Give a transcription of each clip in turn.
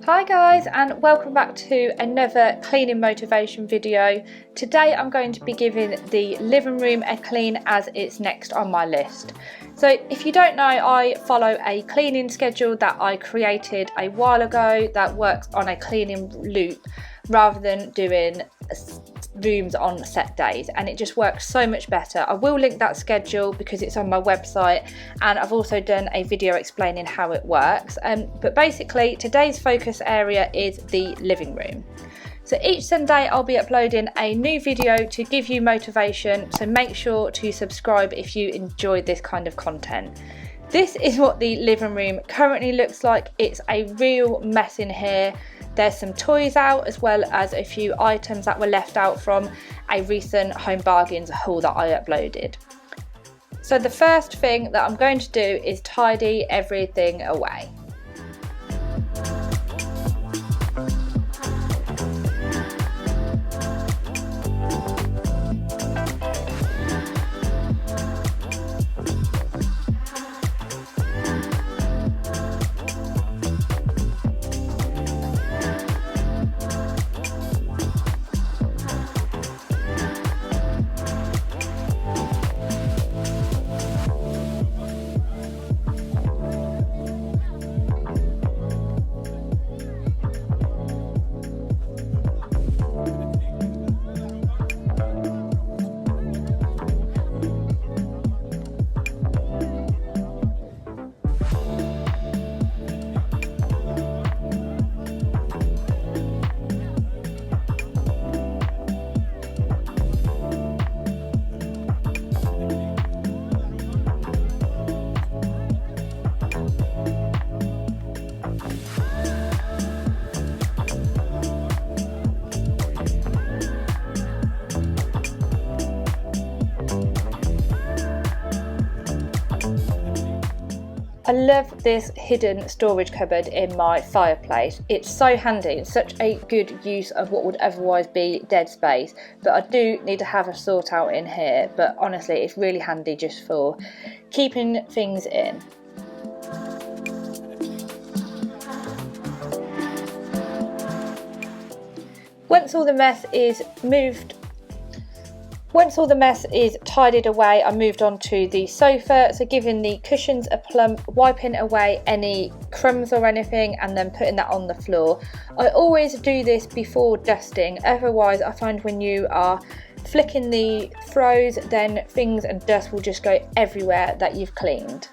Hi guys, and welcome back to another cleaning motivation video. Today I'm going to be giving the living room a clean as it's next on my list. So if you don't know, I follow a cleaning schedule that I created a while ago that works on a cleaning loop rather than doing rooms on set days, and it just works so much better. I will link that schedule because it's on my website, and I've also done a video explaining how it works. But basically today's focus area is the living room. So each Sunday I'll be uploading a new video to give you motivation, so make sure to subscribe if you enjoy this kind of content. This is what the living room currently looks like. It's a real mess in here. There's some toys out, as well as a few items that were left out from a recent Home Bargains haul that I uploaded. So the first thing that I'm going to do is tidy everything away. I love this hidden storage cupboard in my fireplace. It's so handy. It's such a good use of what would otherwise be dead space, but I do need to have a sort out in here. But honestly, it's really handy just for keeping things in. Once all the mess is tidied away, I moved on to the sofa, so giving the cushions a plump, wiping away any crumbs or anything, and then putting that on the floor. I always do this before dusting, otherwise I find when you are flicking the throws, then things and dust will just go everywhere that you've cleaned.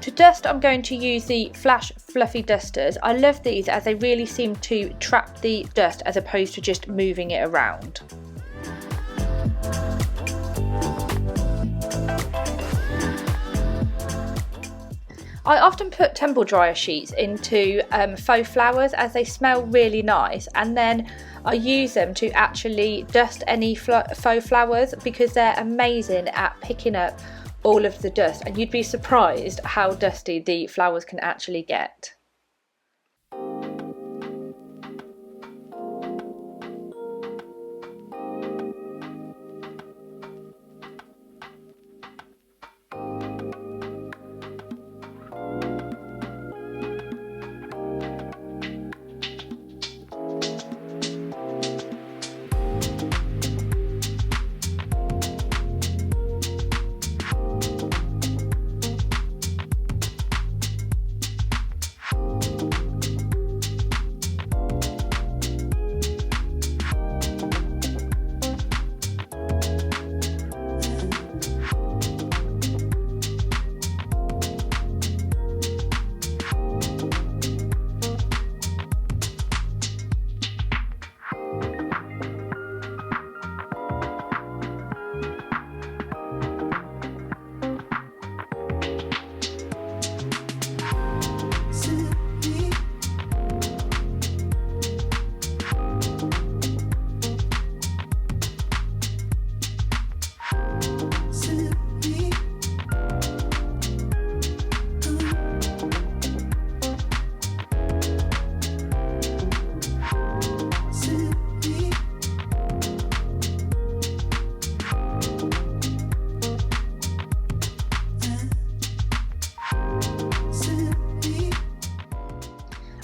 To dust, I'm going to use the Flash Fluffy Dusters. I love these as they really seem to trap the dust as opposed to just moving it around. I often put tumble dryer sheets into faux flowers as they smell really nice, and then I use them to actually dust any faux flowers because they're amazing at picking up all of the dust, and you'd be surprised how dusty the flowers can actually get.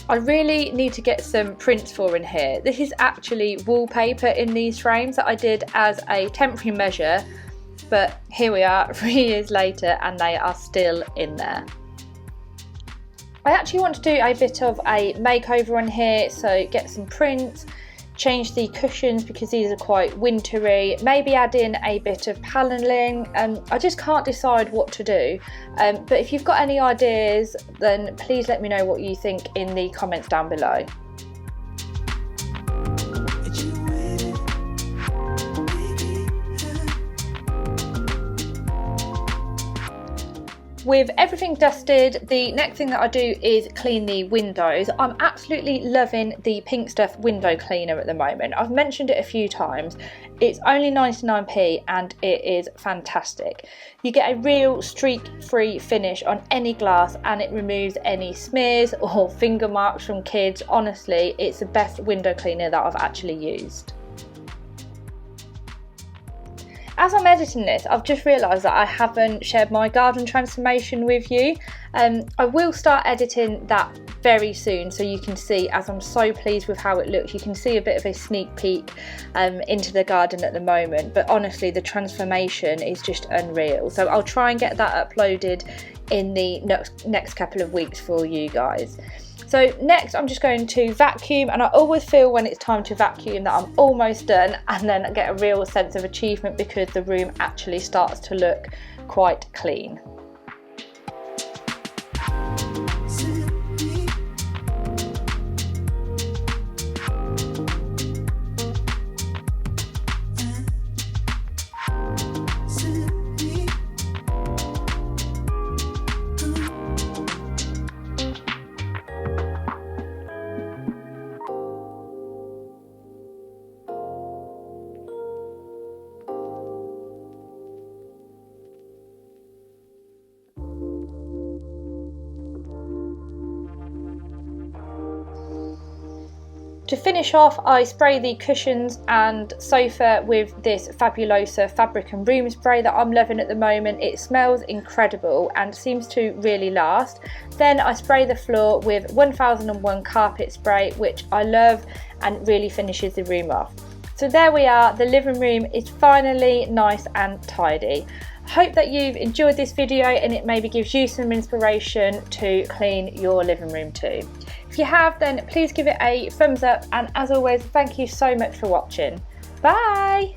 I really need to get some prints for in here. This is actually wallpaper in these frames that I did as a temporary measure, but here we are 3 years later and they are still in there. I actually want to do a bit of a makeover on here, so get some prints, change the cushions because these are quite wintry, maybe add in a bit of panelling. I just can't decide what to do, but if you've got any ideas then please let me know what you think in the comments down below. With everything dusted, the next thing that I do is clean the windows. I'm absolutely loving the Pink Stuff window cleaner at the moment. I've mentioned it a few times. It's only 99p and it is fantastic. You get a real streak-free finish on any glass and it removes any smears or finger marks from kids. Honestly, it's the best window cleaner that I've actually used. As I'm editing this, I've just realised that I haven't shared my garden transformation with you. I will start editing that very soon so you can see, as I'm so pleased with how it looks, you can see a bit of a sneak peek into the garden at the moment, but honestly the transformation is just unreal. So I'll try and get that uploaded in the next couple of weeks for you guys. So next I'm just going to vacuum, and I always feel when it's time to vacuum that I'm almost done, and then I get a real sense of achievement because the room actually starts to look quite clean. To finish off, I spray the cushions and sofa with this Fabulosa fabric and room spray that I'm loving at the moment. It smells incredible and seems to really last. Then I spray the floor with 1001 carpet spray, which I love and really finishes the room off. So there we are, the living room is finally nice and tidy. Hope that you've enjoyed this video and it maybe gives you some inspiration to clean your living room too. If you have, then please give it a thumbs up, and as always, thank you so much for watching. Bye!